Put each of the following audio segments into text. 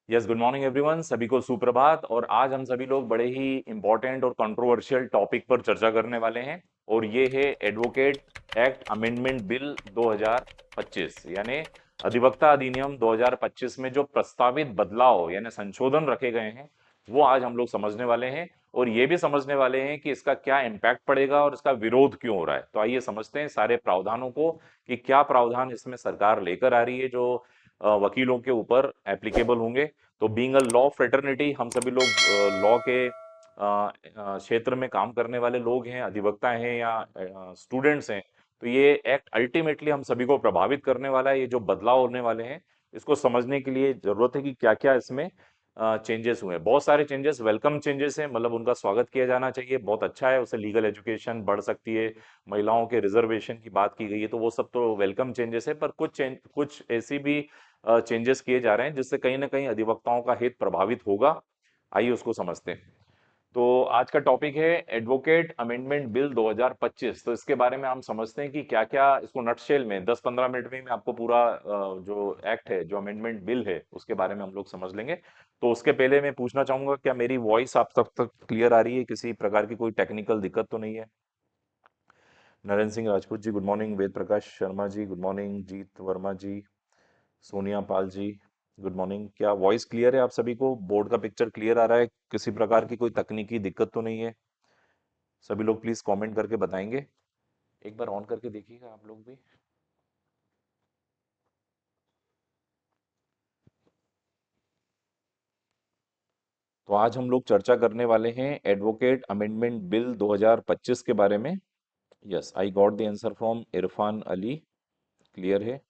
Yes, good morning everyone. सभी को सुप्रभात। और आज हम सभी लोग बड़े ही इंपॉर्टेंट और कंट्रोवर्शियल टॉपिक पर चर्चा करने वाले हैं। और ये है एडवोकेट एक्ट अमेंडमेंट बिल 2025, यानी अधिवक्ता अधिनियम 2025 में जो प्रस्तावित बदलाव यानी संशोधन रखे गए हैं, वो आज हम लोग समझने वाले हैं। और ये भी समझने वाले हैं कि इसका क्या इम्पैक्ट पड़ेगा और इसका विरोध क्यों हो रहा है। तो आइए समझते हैं सारे प्रावधानों को कि क्या प्रावधान इसमें सरकार लेकर आ रही है जो वकीलों के ऊपर एप्लीकेबल होंगे। तो बीइंग अ लॉ फ्रेटर्निटी, हम सभी लोग लॉ के क्षेत्र में काम करने वाले लोग हैं, अधिवक्ता हैं या स्टूडेंट्स हैं। तो ये एक्ट अल्टीमेटली हम सभी को प्रभावित करने वाला है। ये जो बदलाव होने वाले हैं, इसको समझने के लिए जरूरत है कि क्या क्या इसमें चेंजेस हुए हैं। बहुत सारे चेंजेस वेलकम चेंजेस हैं, मतलब उनका स्वागत किया जाना चाहिए, बहुत अच्छा है। उससे लीगल एजुकेशन बढ़ सकती है, महिलाओं के रिजर्वेशन की बात की गई है, तो वो सब तो वेलकम चेंजेस है। पर कुछ ऐसी भी चेंजेस किए जा रहे हैं जिससे कहीं ना कहीं अधिवक्ताओं का हित प्रभावित होगा। आइए उसको समझते हैं। तो आज का टॉपिक है एडवोकेट अमेंडमेंट बिल 2025। तो इसके बारे में हम समझते हैं कि क्या क्या इसको नटशेल में 10-15 मिनट में मैं आपको पूरा जो एक्ट है, जो अमेंडमेंट बिल है, उसके बारे में हम लोग समझ लेंगे। तो उसके पहले मैं पूछना चाहूंगा, क्या मेरी वॉइस आप तक क्लियर आ रही है? किसी प्रकार की कोई टेक्निकल दिक्कत तो नहीं है? Narendra Singh Rajput ji good morning, Ved Prakash Sharma ji good morning, जीत वर्मा जी, सोनिया पाल जी गुड मॉर्निंग। क्या वॉइस क्लियर है? आप सभी को बोर्ड का पिक्चर क्लियर आ रहा है? किसी प्रकार की कोई तकनीकी दिक्कत तो नहीं है? सभी लोग प्लीज कमेंट करके बताएंगे। एक बार ऑन करके देखिएगा आप लोग भी। तो आज हम लोग चर्चा करने वाले हैं एडवोकेट अमेंडमेंट बिल 2025 के बारे में। Yes, I got the answer from Irfan Ali. Clear है?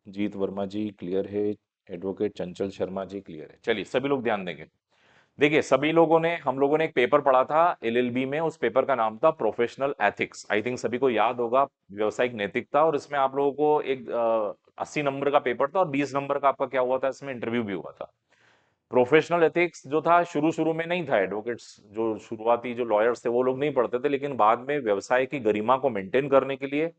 जीत वर्मा जी क्लियर है। एडवोकेट चंचल शर्मा जी क्लियर है। चलिए सभी लोग ध्यान देंगे। देखिए, सभी लोगों ने हम लोगों ने एक पेपर पढ़ा था एलएलबी में। उस पेपर का नाम था प्रोफेशनल एथिक्स। आई थिंक सभी को याद होगा, व्यवसायिक नैतिकता। और इसमें आप लोगों को एक 80 नंबर का पेपर था और 20 नंबर का आपका क्या हुआ था, इसमें इंटरव्यू भी हुआ था। प्रोफेशनल एथिक्स जो था, शुरू शुरू में नहीं था। एडवोकेट्स जो शुरुआती जो लॉयर्स थे वो लोग नहीं पढ़ते थे, लेकिन बाद में व्यवसाय की गरिमा को मेंटेन करने के लिए,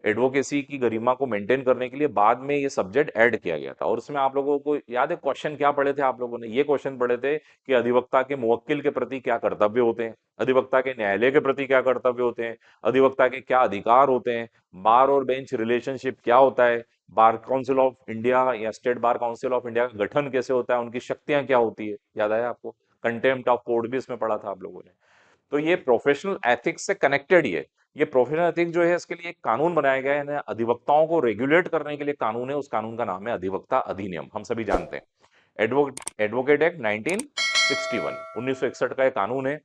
एडवोकेसी की गरिमा को मेंटेन करने के लिए बाद में ये सब्जेक्ट ऐड किया गया था। और उसमें आप लोगों को याद है क्वेश्चन क्या पढ़े थे? आप लोगों ने ये क्वेश्चन पढ़े थे कि अधिवक्ता के मुवक्किल के प्रति क्या कर्तव्य होते हैं, अधिवक्ता के न्यायालय के प्रति क्या कर्तव्य होते हैं, अधिवक्ता के क्या अधिकार होते हैं, बार और बेंच रिलेशनशिप क्या होता है, बार काउंसिल ऑफ इंडिया या state bar Council of India का गठन कैसे होता है, उनकी शक्तियां क्या होती है। याद आया आपको? कंटेम्प्ट ऑफ कोर्ट भी इसमें पढ़ा था आप लोगों ने। तो ये प्रोफेशनल एथिक्स से कनेक्टेड ही है। ये प्रोफेशनल एथिक्स जो है, इसके लिए एक कानून बनाया गया है ना, अधिवक्ताओं को रेगुलेट करने के लिए कानून है। उस कानून का नाम है अधिवक्ता अधिनियम, हम सभी जानते हैं। एडवोकेट एक्ट 1961, 1961 का ये कानून है।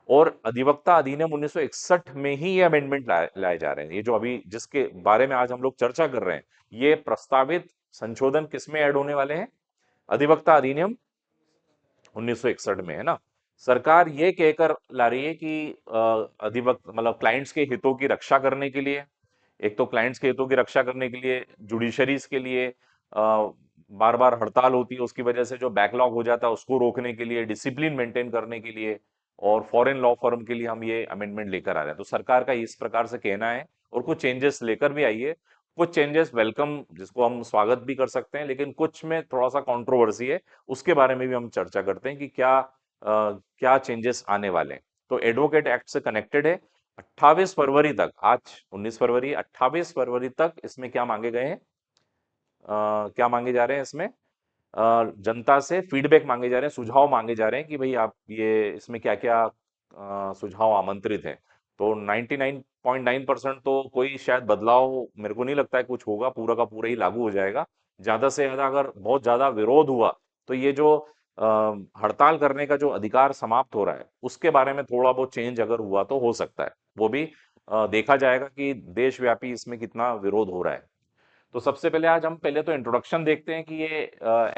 और अधिवक्ता अधिनियम 1961 में ही ये अमेंडमेंट लाए जा रहे हैं। ये जो अभी जिसके बारे में आज हम लोग चर्चा कर रहे हैं, ये प्रस्तावित संशोधन किसमें ऐड होने वाले हैं? अधिवक्ता अधिनियम 1961 में, है ना। सरकार ये कहकर ला रही है कि अधिवक्त मतलब क्लाइंट्स के हितों की रक्षा करने के लिए, एक तो क्लाइंट्स के हितों की रक्षा करने के लिए, जुडिशरीज के लिए बार बार हड़ताल होती है, उसकी वजह से जो बैकलॉग हो जाता है उसको रोकने के लिए, डिसिप्लिन मेंटेन करने के लिए, और फॉरेन लॉ फर्म के लिए हम ये अमेंडमेंट लेकर आ रहे हैं। तो सरकार का इस प्रकार से कहना है। और कुछ चेंजेस लेकर भी आई है। कुछ चेंजेस वेलकम, जिसको हम स्वागत भी कर सकते हैं, लेकिन कुछ में थोड़ा सा कंट्रोवर्सी है। उसके बारे में भी हम चर्चा करते हैं कि क्या चेंजेस आने वाले हैं। तो एडवोकेट एक्ट से कनेक्टेड है। 28 फरवरी तक, आज 19 फरवरी, 28 फरवरी तक इसमें क्या मांगे गए हैं? क्या मांगे जा रहे हैं इसमें? जनता से फीडबैक मांगे जा रहे हैं, सुझाव मांगे जा रहे हैं कि भाई आप ये इसमें क्या क्या सुझाव आमंत्रित हैं। तो 99.9% तो कोई शायद बदलाव मेरे को नहीं लगता है कुछ होगा, पूरा का पूरा ही लागू हो जाएगा। ज्यादा से ज्यादा अगर बहुत ज्यादा विरोध हुआ तो ये जो अ, हड़ताल करने का जो अधिकार समाप्त हो रहा है, उसके बारे में थोड़ा बहुत चेंज अगर हुआ तो हो सकता है। वो भी देखा जाएगा कि देशव्यापी इसमें कितना विरोध हो रहा है। तो सबसे पहले आज हम पहले तो इंट्रोडक्शन देखते हैं कि ये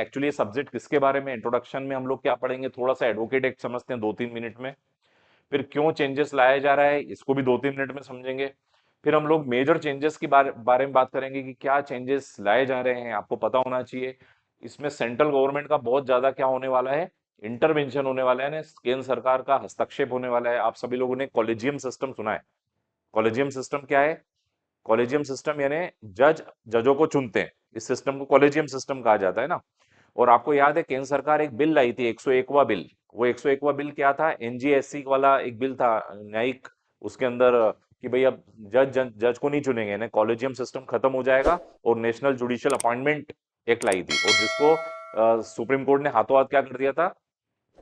एक्चुअली सब्जेक्ट किसके बारे में। इंट्रोडक्शन में हम लोग क्या पढ़ेंगे, थोड़ा सा एडवोकेट एक्ट समझते हैं 2-3 मिनट में। फिर क्यों चेंजेस लाया जा रहा है, इसको भी 2-3 मिनट में समझेंगे। फिर हम लोग मेजर चेंजेस की बारे में बात करेंगे कि क्या चेंजेस लाए जा रहे हैं, आपको पता होना चाहिए। इसमें सेंट्रल गवर्नमेंट का बहुत ज्यादा क्या होने वाला है, इंटरवेंशन होने वाला है ना, केंद्र सरकार का हस्तक्षेप होने वाला है। आप सभी लोगों ने कॉलेजियम सिस्टम सुना है? कॉलेजियम सिस्टम क्या है? कॉलेजियम सिस्टम यानी जज जजों को चुनते हैं, इस सिस्टम को कॉलेजियम सिस्टम कहा जाता है ना। और आपको याद है केंद्र सरकार एक बिल लाई थी 101वां बिल। वो 101वां बिल क्या था? एनजीएससी वाला एक बिल था, न्यायिक। उसके अंदर कि भाई अब जज को नहीं चुनेंगे ना, कॉलेजियम सिस्टम खत्म हो जाएगा, और नेशनल जुडिशियल अपॉइंटमेंट एक्ट लाई थी, और जिसको सुप्रीम कोर्ट ने हाथों हाथ क्या कर दिया था,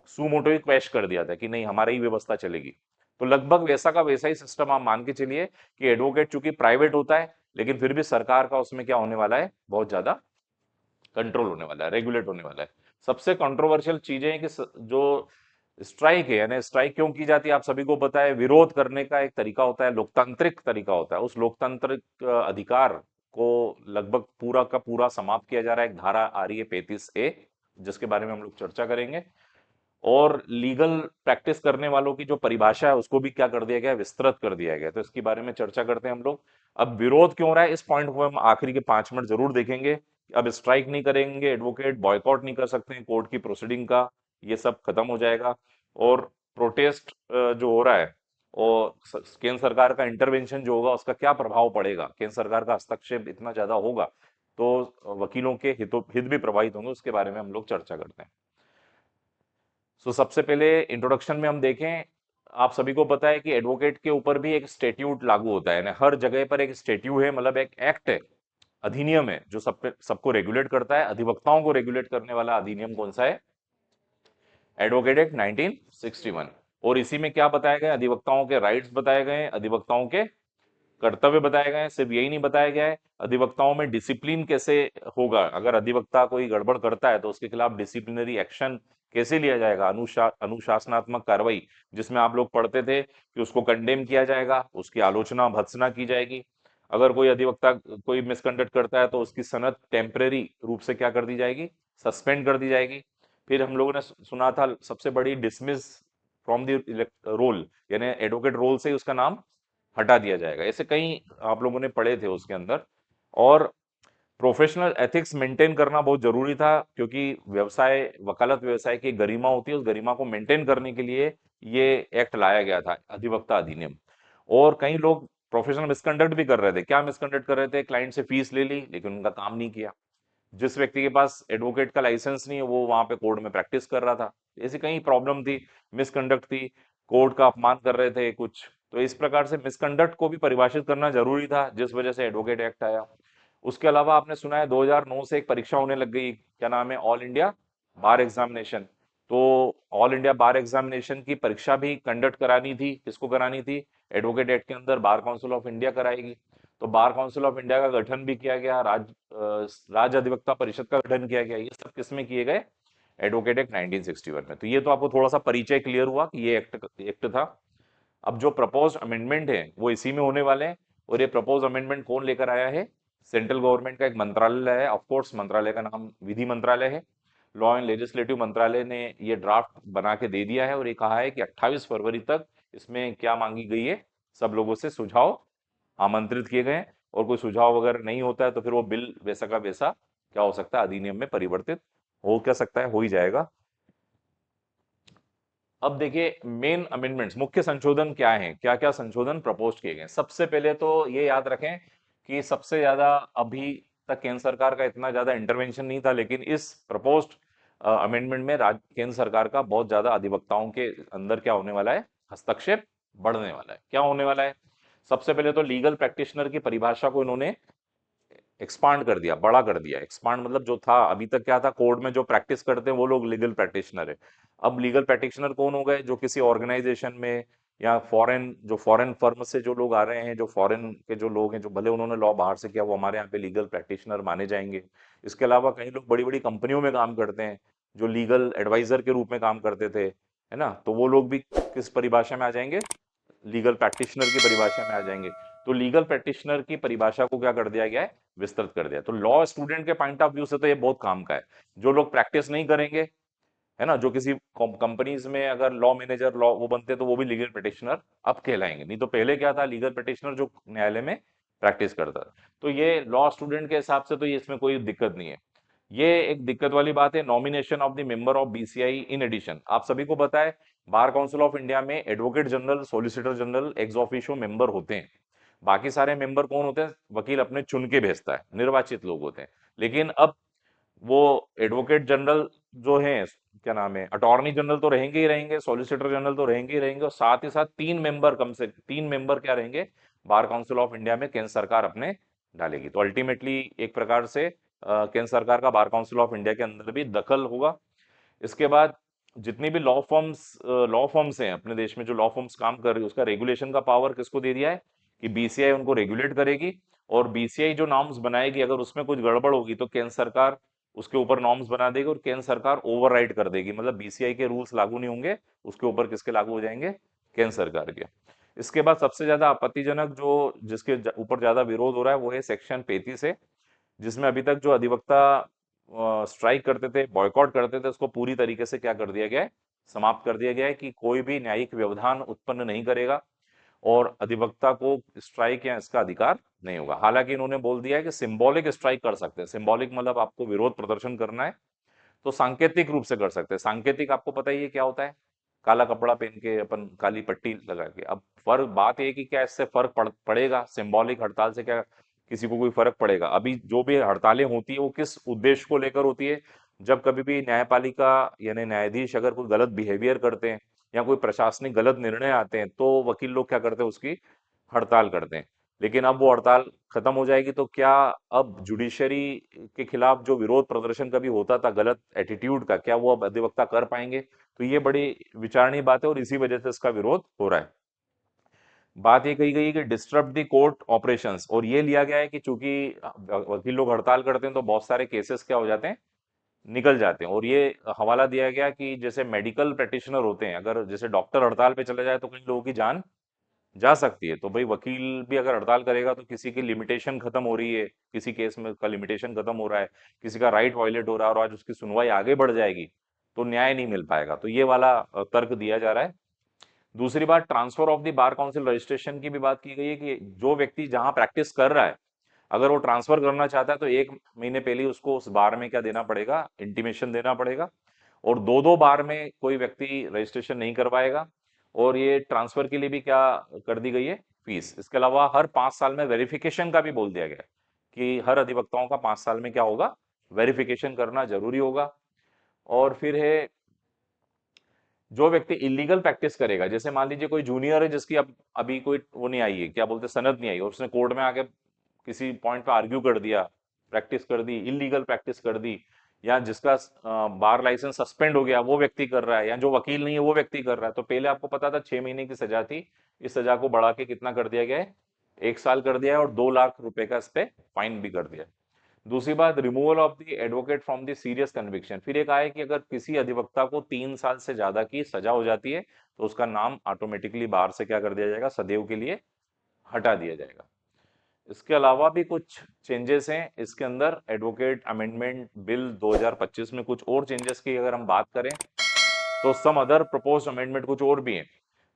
सुमोटो ही क्रैश कर दिया था कि नहीं हमारी ही व्यवस्था चलेगी। तो लगभग वैसा का वैसा ही सिस्टम आप मान के चलिए कि एडवोकेट चूंकि प्राइवेट होता है, लेकिन फिर भी सरकार का उसमें क्या होने वाला है, बहुत ज्यादा कंट्रोल होने वाला है, रेगुलेट होने वाला है। सबसे कंट्रोवर्शियल चीजें हैं कि जो स्ट्राइक है, यानी स्ट्राइक क्यों की जाती है, आप सभी को पता है, विरोध करने का एक तरीका होता है, लोकतांत्रिक तरीका होता है। उस लोकतांत्रिक अधिकार को लगभग पूरा का पूरा समाप्त किया जा रहा है। एक धारा आ रही है 35A, जिसके बारे में हम लोग चर्चा करेंगे। और लीगल प्रैक्टिस करने वालों की जो परिभाषा है उसको भी क्या कर दिया गया है, विस्तृत कर दिया गया है। तो इसके बारे में चर्चा करते हैं हम लोग। अब विरोध क्यों हो रहा है, इस पॉइंट को हम आखिरी के 5 मिनट जरूर देखेंगे। अब स्ट्राइक नहीं करेंगे एडवोकेट, बॉयकॉट नहीं कर सकते हैं कोर्ट की प्रोसीडिंग का, ये सब खत्म हो जाएगा। और प्रोटेस्ट जो हो रहा है, और केंद्र सरकार का इंटरवेंशन जो होगा उसका क्या प्रभाव पड़ेगा, केंद्र सरकार का हस्तक्षेप इतना ज्यादा होगा तो वकीलों के हित भी प्रभावित होंगे, उसके बारे में हम लोग चर्चा करते हैं। सबसे पहले इंट्रोडक्शन में हम देखें, आप सभी को पता है कि एडवोकेट के ऊपर भी एक स्टेट्यूट लागू होता है ना, हर जगह पर एक स्टेट्यूट है, मतलब एक एक्ट है, अधिनियम है, जो सबको रेगुलेट करता है। अधिवक्ताओं को रेगुलेट करने वाला अधिनियम कौन सा है? Advocate act 1961। और इसी में क्या बताया गया, अधिवक्ताओं के राइट्स बताए गए हैं, अधिवक्ताओं के कर्तव्य बताए गए हैं। सिर्फ यही नहीं बताया गया है, अधिवक्ताओं में डिसिप्लिन कैसे होगा, अगर अधिवक्ता कोई गड़बड़ करता है तो उसके खिलाफ डिसिप्लिनरी एक्शन कैसे लिया जाएगा, अनुशासनात्मक कार्रवाई, जिसमें आप लोग पढ़ते थे कि उसको कंडेम किया जाएगा, उसकी आलोचना भत्सना की जाएगी। अगर कोई अधिवक्ता कोई मिसकंडक्ट करता है तो उसकी सनद टेम्परेरी रूप से क्या कर दी जाएगी, सस्पेंड कर दी जाएगी। फिर हम लोगों ने सुना था सबसे बड़ी, डिसमिस फ्रॉम द रोल, यानी एडवोकेट रोल से ही उसका नाम हटा दिया जाएगा। ऐसे कई आप लोगों ने पढ़े थे उसके अंदर। और प्रोफेशनल एथिक्स मेंटेन करना बहुत जरूरी था, क्योंकि व्यवसाय, वकालत व्यवसाय की एक गरिमा होती है, उस गरिमा को मेंटेन करने के लिए ये एक्ट लाया गया था, अधिवक्ता अधिनियम। और कई लोग प्रोफेशनल मिसकंडक्ट भी कर रहे थे। क्या मिसकंडक्ट कर रहे थे? क्लाइंट से फीस ले ली लेकिन उनका काम नहीं किया। जिस व्यक्ति के पास एडवोकेट का लाइसेंस नहीं है वो वहां पे कोर्ट में प्रैक्टिस कर रहा था। ऐसी कई प्रॉब्लम थी, मिसकंडक्ट थी, कोर्ट का अपमान कर रहे थे कुछ। तो इस प्रकार से मिसकंडक्ट को भी परिभाषित करना जरूरी था, जिस वजह से एडवोकेट एक्ट आया। उसके अलावा आपने सुना है 2009 से एक परीक्षा होने लग गई, क्या नाम है, ऑल इंडिया बार एग्जामिनेशन। तो ऑल इंडिया बार एग्जामिनेशन की परीक्षा भी कंडक्ट करानी थी, किसको करानी थी? एडवोकेट एक्ट के अंदर बार काउंसिल ऑफ इंडिया कराएगी। तो बार काउंसिल ऑफ इंडिया का गठन भी किया गया, राज्य अधिवक्ता परिषद का गठन किया गया। ये सब किसमें किए गए? एडवोकेट एक्ट 1961 में। तो ये तो आपको थोड़ा सा परिचय क्लियर हुआ कि ये एक्ट था। अब जो प्रपोज अमेंडमेंट है वो इसी में होने वाले हैं। और ये प्रपोज अमेंडमेंट कौन लेकर आया है? सेंट्रल गवर्नमेंट का एक मंत्रालय है, ऑफ कोर्स मंत्रालय का नाम विधि मंत्रालय है। लॉ एंड लेजिस्लेटिव मंत्रालय ने ये ड्राफ्ट बना के दे दिया है, और ये कहा है कि 28 फरवरी तक इसमें क्या मांगी गई है, सब लोगों से सुझाव आमंत्रित किए गए हैं। और कोई सुझाव वगैरह नहीं होता है तो फिर वो बिल वैसा का वैसा क्या हो सकता है, अधिनियम में परिवर्तित हो क्या सकता है, हो ही जाएगा। अब देखिए मेन अमेंडमेंट्स, मुख्य संशोधन क्या हैं, क्या क्या संशोधन प्रपोज किए गए। सबसे पहले तो ये याद रखें कि सबसे ज्यादा अभी तक केंद्र सरकार का इतना ज्यादा इंटरवेंशन नहीं था, लेकिन इस प्रपोज्ड अमेंडमेंट में केंद्र सरकार का बहुत ज्यादा अधिवक्ताओं के अंदर क्या होने वाला है, हस्तक्षेप बढ़ने वाला है। क्या होने वाला है? सबसे पहले तो लीगल प्रैक्टिशनर की परिभाषा को इन्होंने एक्सपांड कर दिया, बड़ा कर दिया। एक्सपांड मतलब जो था अभी तक क्या था, कोर्ट में जो प्रैक्टिस करते हैं वो लोग लीगल प्रैक्टिशनर है। अब लीगल प्रैक्टिशनर कौन हो गए? जो किसी ऑर्गेनाइजेशन में या फॉरेन फर्म से जो लोग आ रहे हैं, जो फॉरेन के जो लोग हैं, जो भले उन्होंने लॉ बाहर से किया, वो हमारे यहाँ पे लीगल प्रैक्टिशनर माने जाएंगे। इसके अलावा कई लोग बड़ी बड़ी कंपनियों में काम करते हैं, जो लीगल एडवाइजर के रूप में काम करते थे, है ना, तो वो लोग भी किस परिभाषा में आ जाएंगे? लीगल प्रैक्टिशनर की परिभाषा में आ जाएंगे। तो लीगल प्रैक्टिशनर की परिभाषा को क्या कर दिया गया है, विस्तृत कर दिया। तो लॉ स्टूडेंट के पॉइंट ऑफ व्यू से तो ये बहुत काम का है। जो लोग प्रैक्टिस नहीं करेंगे, है ना, जो किसी कंपनीज में अगर लॉ मैनेजर लॉ वो बनते तो वो भी लीगल प्रैक्टिशनर अब कहलाएंगे। नहीं तो पहले क्या था, लीगल प्रैक्टिशनर जो न्यायालय में प्रैक्टिस करता था। तो ये लॉ स्टूडेंट के हिसाब से तो ये इसमें कोई दिक्कत नहीं है। ये एक दिक्कत वाली बात है, nomination of the member of BCI. In addition आप सभी को पता है बार काउंसिल ऑफ इंडिया में advocate general, solicitor general ex officio member होते हैं। बाकी सारे मेंबर कौन होते हैं? वकील अपने चुन के भेजता है, निर्वाचित लोग होते हैं। लेकिन अब वो एडवोकेट जनरल जो हैं, क्या नाम है, अटॉर्नी जनरल तो रहेंगे ही रहेंगे, सॉलिसिटर जनरल तो रहेंगे ही रहेंगे, और साथ ही साथ 3 मेंबर, कम से 3 मेंबर क्या रहेंगे, बार काउंसिल ऑफ इंडिया में केंद्र सरकार अपने डालेगी। तो अल्टीमेटली एक प्रकार से केंद्र सरकार का बार काउंसिल ऑफ इंडिया के अंदर भी दखल होगा। इसके बाद जितनी भी लॉ फर्म्स हैं अपने देश में, जो लॉ फर्म्स काम कर रही है, उसका रेगुलेशन का पावर किसको दे दिया है कि बीसीआई उनको रेगुलेट करेगी। और बीसीआई जो नॉर्म्स बनाएगी, अगर उसमें कुछ गड़बड़ होगी तो केंद्र सरकार उसके ऊपर नॉर्म्स बना देगी और केंद्र सरकार ओवरराइड कर देगी, मतलब बीसीआई के रूल्स लागू नहीं होंगे, उसके ऊपर किसके लागू हो जाएंगे, केंद्र सरकार के। इसके बाद सबसे ज्यादा आपत्तिजनक जो जिसके ऊपर ज्यादा विरोध हो रहा है वो है सेक्शन 35 है, जिसमें अभी तक जो अधिवक्ता स्ट्राइक करते थे, बॉयकॉट करते थे, उसको पूरी तरीके से क्या कर दिया गया है, समाप्त कर दिया गया है कि कोई भी न्यायिक व्यवधान उत्पन्न नहीं करेगा और अधिवक्ता को स्ट्राइक या इसका अधिकार नहीं होगा। हालांकि इन्होंने बोल दिया है कि सिंबॉलिक स्ट्राइक कर सकते हैं। सिंबॉलिक मतलब आपको विरोध प्रदर्शन करना है तो सांकेतिक रूप से कर सकते हैं। सांकेतिक आपको पता ही है क्या होता है, काला कपड़ा पहन के अपन काली पट्टी लगा के। अब फर्क बात ये है कि क्या इससे फर्क पड़ेगा, सिंबॉलिक हड़ताल से क्या किसी को कोई फर्क पड़ेगा? अभी जो भी हड़तालें होती है वो किस उद्देश्य को लेकर होती है, जब कभी भी न्यायपालिका यानी न्यायाधीश अगर कोई गलत बिहेवियर करते हैं या कोई प्रशासनिक गलत निर्णय आते हैं तो वकील लोग क्या करते हैं, उसकी हड़ताल करते हैं। लेकिन अब वो हड़ताल खत्म हो जाएगी तो क्या अब जुडिशरी के खिलाफ जो विरोध प्रदर्शन कभी होता था गलत एटीट्यूड का, क्या वो अब अधिवक्ता कर पाएंगे? तो ये बड़ी विचारणीय बात है और इसी वजह से इसका विरोध हो रहा है। बात ये कही गई है कि डिस्टर्ब द कोर्ट ऑपरेशंस, और ये लिया गया है कि चूंकि वकील लोग हड़ताल करते हैं तो बहुत सारे केसेस क्या हो जाते हैं, निकल जाते हैं। और ये हवाला दिया गया कि जैसे मेडिकल प्रैक्टिशनर होते हैं, अगर जैसे डॉक्टर हड़ताल पे चले जाए तो कई लोगों की जान जा सकती है, तो भाई वकील भी अगर हड़ताल करेगा तो किसी की लिमिटेशन खत्म हो रही है, किसी केस में का लिमिटेशन खत्म हो रहा है, किसी का राइट वायलेट हो रहा है और आज उसकी सुनवाई आगे बढ़ जाएगी तो न्याय नहीं मिल पाएगा। तो ये वाला तर्क दिया जा रहा है। दूसरी बात, transfer of the bar council registration की भी बात की गई है कि जो व्यक्ति जहां प्रैक्टिस कर रहा है अगर वो ट्रांसफर करना चाहता है तो 1 महीने पहले ही उसको उस बार में क्या देना पड़ेगा, इंटीमेशन देना पड़ेगा। और 2-2 बार में कोई व्यक्ति रजिस्ट्रेशन नहीं करवाएगा। और ये ट्रांसफर के लिए भी क्या कर दी गई है, फीस। इसके अलावा हर 5 साल में वेरिफिकेशन का भी बोल दिया गया है कि हर अधिवक्ताओं का 5 साल में क्या होगा, वेरिफिकेशन करना जरूरी होगा। और फिर है जो व्यक्ति इलीगल प्रैक्टिस करेगा, जैसे मान लीजिए कोई जूनियर है जिसकी अब अभी कोई वो नहीं आई है, क्या बोलते हैं, सनद नहीं आई, और उसने कोर्ट में आके किसी पॉइंट पे आर्ग्यू कर दिया, प्रैक्टिस कर दी, इलीगल प्रैक्टिस कर दी, या जिसका बार लाइसेंस सस्पेंड हो गया वो व्यक्ति कर रहा है, या जो वकील नहीं है वो व्यक्ति कर रहा है, तो पहले आपको पता था 6 महीने की सजा थी, इस सजा को बढ़ा के कितना कर दिया गया है, 1 साल कर दिया है, और 2 लाख रुपए का इस पे फाइन भी कर दिया है। दूसरी बात, removal of the advocate from the serious conviction. फिर एक आया कि अगर किसी अधिवक्ता को 3 साल से ज्यादा की सजा हो जाती है तो उसका नाम ऑटोमेटिकली बार से क्या कर दिया जाएगा, सदैव के लिए हटा दिया जाएगा। इसके अलावा भी कुछ चेंजेस हैं इसके अंदर। एडवोकेट अमेंडमेंट बिल 2025 में कुछ और चेंजेस की अगर हम बात करें तो सम अदर प्रपोज्ड अमेंडमेंट कुछ और भी हैं।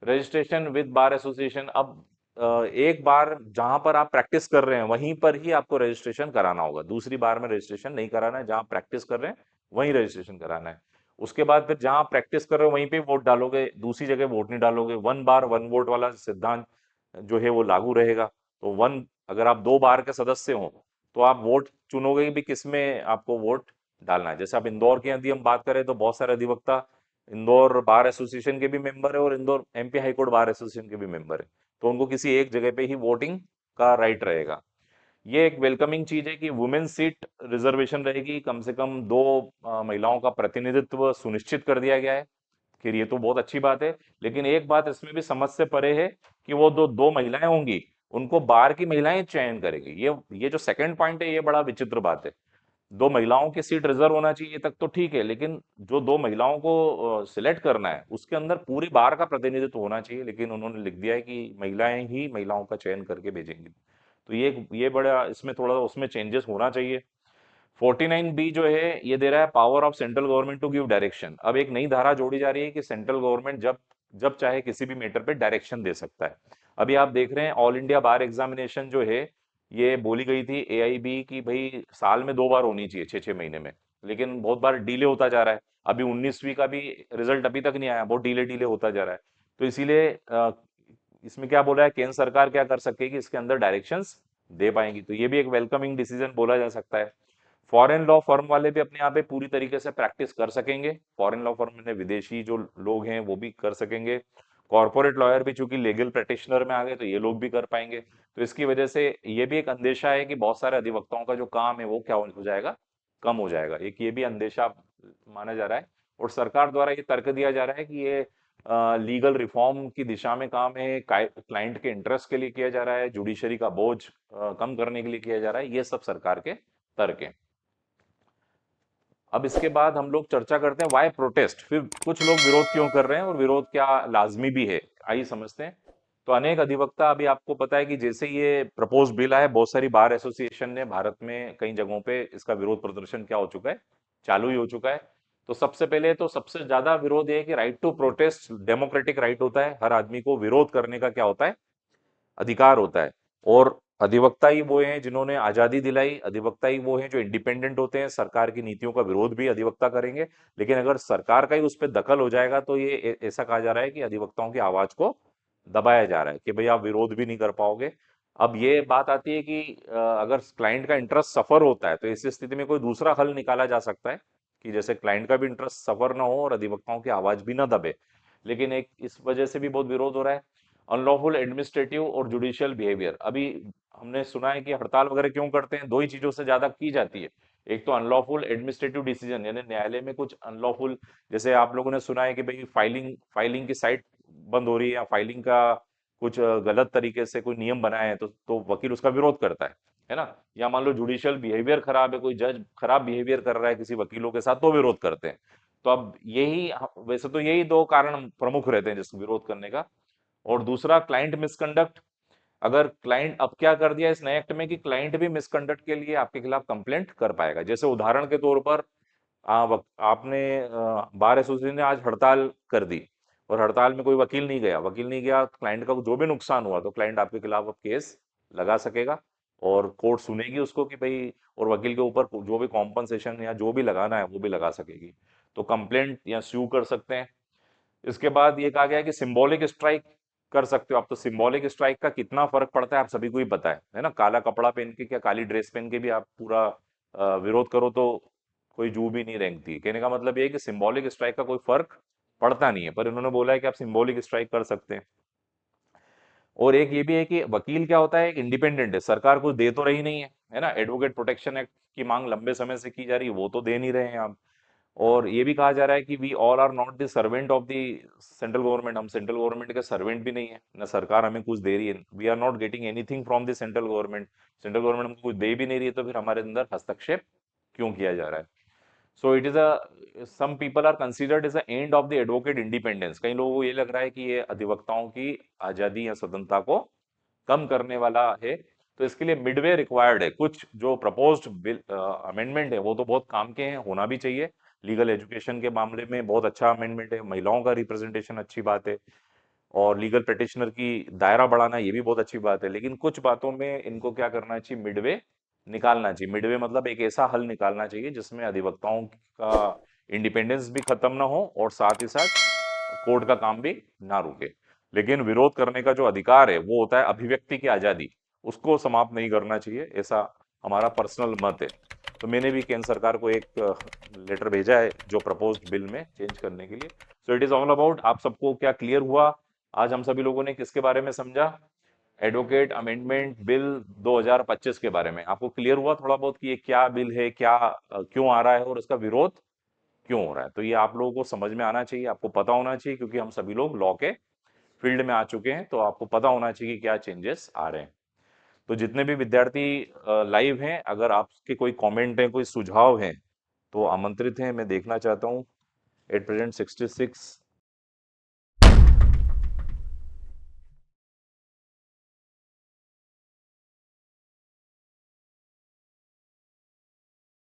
रजिस्ट्रेशन विद बार एसोसिएशन, अब एक बार जहां पर आप प्रैक्टिस कर रहे हैं वहीं पर ही आपको रजिस्ट्रेशन कराना होगा, दूसरी बार में रजिस्ट्रेशन नहीं कराना है, जहां प्रैक्टिस कर रहे हैं वहीं रजिस्ट्रेशन कराना है। उसके बाद फिर जहां प्रैक्टिस कर रहे हो वहीं पे वोट डालोगे, दूसरी जगह वोट नहीं डालोगे। 1 बार 1 वोट वाला सिद्धांत जो है वो लागू रहेगा। तो वन अगर आप 2 बार के सदस्य हो तो आप वोट चुनोगे भी किसमें आपको वोट डालना है। जैसे आप इंदौर की यदि हम बात करें तो बहुत सारे अधिवक्ता इंदौर बार एसोसिएशन के भी मेंबर है और Indore MP high court bar association के भी मेंबर है, तो उनको किसी एक जगह पे ही वोटिंग का राइट रहेगा। ये एक वेलकमिंग चीज है कि वुमेन सीट रिजर्वेशन रहेगी, कम से कम 2 महिलाओं का प्रतिनिधित्व सुनिश्चित कर दिया गया है। फिर ये तो बहुत अच्छी बात है, लेकिन एक बात इसमें भी समझ से परे है कि वो दो दो महिलाएं होंगी उनको बार की महिलाएं चयन करेगी। ये जो सेकंड पॉइंट है ये बड़ा विचित्र बात है। 2 महिलाओं की सीट रिजर्व होना चाहिए तक तो ठीक है, लेकिन जो 2 महिलाओं को सिलेक्ट करना है उसके अंदर पूरी बार का प्रतिनिधित्व होना चाहिए, लेकिन उन्होंने लिख दिया है कि महिलाएं ही महिलाओं का चयन करके भेजेंगी। तो ये बड़ा इसमें थोड़ा उसमें चेंजेस होना चाहिए। 49B जो है ये दे रहा है power of central government to give direction. अब एक नई धारा जोड़ी जा रही है कि सेंट्रल गवर्नमेंट जब जब चाहे किसी भी मैटर पे डायरेक्शन दे सकता है। अभी आप देख रहे हैं ऑल इंडिया बार एग्जामिनेशन जो है ये बोली गई थी एआईबी की भाई साल में 2 बार होनी चाहिए 6-6 महीने में, लेकिन बहुत बार डिले होता जा रहा है। अभी 19वीं का भी रिजल्ट अभी तक नहीं आया, बहुत डिले डिले होता जा रहा है। तो इसीलिए इसमें क्या बोला है, केंद्र सरकार क्या कर सकेगी, इसके अंदर डायरेक्शंस दे पाएंगी। तो ये भी एक वेलकमिंग डिसीजन बोला जा सकता है। फॉरेन लॉ फर्म वाले भी अपने यहाँ पे पूरी तरीके से प्रैक्टिस कर सकेंगे, फॉरेन लॉ फर्म में विदेशी जो लोग हैं वो भी कर सकेंगे। कॉर्पोरेट लॉयर भी चूंकि लीगल प्रैक्टिशनर में आ गए तो ये लोग भी कर पाएंगे। तो इसकी वजह से ये भी एक अंदेशा है कि बहुत सारे अधिवक्ताओं का जो काम है वो क्या हो जाएगा, कम हो जाएगा। एक ये भी अंदेशा माना जा रहा है। और सरकार द्वारा ये तर्क दिया जा रहा है कि ये लीगल रिफॉर्म की दिशा में काम है, क्लाइंट के इंटरेस्ट के लिए किया जा रहा है, जुडिशरी का बोझ कम करने के लिए किया जा रहा है। ये सब सरकार के तर्क हैं। अब इसके बाद हम लोग चर्चा करते हैं वाई प्रोटेस्ट, फिर कुछ लोग विरोध क्यों कर रहे हैं और विरोध क्या लाजमी भी है, आइए समझते हैं। तो अनेक अधिवक्ता, अभी आपको पता है कि जैसे ये प्रपोज बिल आया, बहुत सारी बार एसोसिएशन ने भारत में कई जगहों पे इसका विरोध प्रदर्शन क्या हो चुका है, चालू ही हो चुका है। तो सबसे पहले तो सबसे ज्यादा विरोध ये है कि right to protest democratic right होता है, हर आदमी को विरोध करने का क्या होता है, अधिकार होता है। और अधिवक्ता ही वो हैं जिन्होंने आजादी दिलाई, अधिवक्ता ही वो हैं जो इंडिपेंडेंट होते हैं, सरकार की नीतियों का विरोध भी अधिवक्ता करेंगे। लेकिन अगर सरकार का ही उस पर दखल हो जाएगा तो ये ऐसा कहा जा रहा है कि अधिवक्ताओं की आवाज को दबाया जा रहा है कि भाई आप विरोध भी नहीं कर पाओगे। अब ये बात आती है कि अगर क्लाइंट का इंटरेस्ट सफर होता है तो इस स्थिति में कोई दूसरा हल निकाला जा सकता है कि जैसे क्लाइंट का भी इंटरेस्ट सफर ना हो और अधिवक्ताओं की आवाज भी ना दबे। लेकिन एक इस वजह से भी बहुत विरोध हो रहा है, अनलॉफुल एडमिनिस्ट्रेटिव और जुडिशियल बिहेवियर। अभी हमने सुना है कि हड़ताल वगैरह क्यों करते हैं, दो ही चीजों से ज्यादा की जाती है। एक तो अनलॉफुल एडमिनिस्ट्रेटिव डिसीजन, यानी न्यायालय में कुछ अनलॉफुल, जैसे आप लोगों ने सुना है कि भाई फाइलिंग फाइलिंग की साइट बंद हो रही है या फाइलिंग का कुछ गलत तरीके से कोई नियम बनाए हैं तो वकील उसका विरोध करता है ना। या मान लो जुडिशियल बिहेवियर खराब है, कोई जज खराब बिहेवियर कर रहा है किसी वकीलों के साथ तो विरोध करते हैं। तो अब यही, वैसे तो यही दो कारण प्रमुख रहते हैं जिसको विरोध करने का। और दूसरा क्लाइंट मिसकंडक्ट, अगर क्लाइंट, अब क्या कर दिया इस नए एक्ट में कि क्लाइंट भी मिसकंडक्ट के लिए आपके खिलाफ कंप्लेंट कर पाएगा। जैसे उदाहरण के तौर पर आपने बार एसोसिएशन ने आज हड़ताल कर दी और हड़ताल में कोई वकील नहीं गया, क्लाइंट का जो भी नुकसान हुआ तो क्लाइंट आपके खिलाफ अब केस लगा सकेगा और कोर्ट सुनेगी उसको कि भाई, और वकील के ऊपर जो भी कॉम्पनसेशन या जो भी लगाना है वो भी लगा सकेगी। तो कंप्लेंट या स्यू कर सकते हैं। इसके बाद ये कहा गया है कि सिंबॉलिक स्ट्राइक कर सकते हो आप। तो सिंबॉलिक स्ट्राइक का कितना फर्क पड़ता है आप सभी को ही पता है ना। काला कपड़ा पहन के, क्या काली ड्रेस पहन के भी आप पूरा विरोध करो तो कोई जू भी नहीं रेंगती। कहने का मतलब ये है कि सिंबॉलिक स्ट्राइक का कोई फर्क पड़ता नहीं है, पर इन्होंने बोला है कि आप सिंबॉलिक स्ट्राइक कर सकते हैं। और एक ये भी है कि वकील क्या होता है, एक इंडिपेंडेंट है, सरकार कुछ दे तो रही नहीं है ना। एडवोकेट प्रोटेक्शन एक्ट की मांग लंबे समय से की जा रही है, वो तो दे नहीं रहे हैं आप। और ये भी कहा जा रहा है कि we all are not the servant of the central government, हम सेंट्रल गवर्नमेंट के सर्वेंट भी नहीं है ना, सरकार हमें कुछ दे रही है, we are not getting anything from the central government, central government हमको कुछ दे भी नहीं रही है, तो फिर हमारे अंदर हस्तक्षेप क्यों किया जा रहा है। So it is a, some people are considered is the end of the advocate independence. कई लोगों को ये लग रहा है कि ये अधिवक्ताओं की आजादी या स्वतंत्रता को कम करने वाला है। तो इसके लिए मिडवे रिक्वायर्ड है। कुछ जो प्रपोज्ड बिल अमेंडमेंट है वो तो बहुत काम के हैं, होना भी चाहिए। लीगल एजुकेशन के मामले में बहुत अच्छा अमेंडमेंट है, महिलाओं का रिप्रेजेंटेशन अच्छी बात है, और लीगल प्रैक्टिशनर की दायरा बढ़ाना ये भी बहुत अच्छी बात है। लेकिन कुछ बातों में इनको क्या करना चाहिए, मिडवे निकालना चाहिए। मिडवे मतलब एक ऐसा हल निकालना चाहिए जिसमें अधिवक्ताओं का इंडिपेंडेंस भी खत्म ना हो और साथ ही साथ कोर्ट का काम भी ना रुके। लेकिन विरोध करने का जो अधिकार है वो होता है अभिव्यक्ति की आजादी, उसको समाप्त नहीं करना चाहिए, ऐसा हमारा पर्सनल मत है। तो मैंने भी केंद्र सरकार को एक लेटर भेजा है जो प्रपोज्ड बिल में चेंज करने के लिए। सो इट इज ऑल अबाउट, आप सबको क्या क्लियर हुआ आज हम सभी लोगों ने किसके बारे में समझा, एडवोकेट अमेंडमेंट बिल 2025 के बारे में। आपको क्लियर हुआ थोड़ा बहुत कि ये क्या बिल है, क्या क्यों आ रहा है और इसका विरोध क्यों हो रहा है। तो ये आप लोगों को समझ में आना चाहिए, आपको पता होना चाहिए, क्योंकि हम सभी लोग लॉ के फील्ड में आ चुके हैं, तो आपको पता होना चाहिए कि क्या चेंजेस आ रहे हैं। तो जितने भी विद्यार्थी लाइव हैं, अगर आपके कोई कमेंट है, कोई सुझाव है, तो आमंत्रित हैं। मैं देखना चाहता हूँ एट प्रेजेंट 66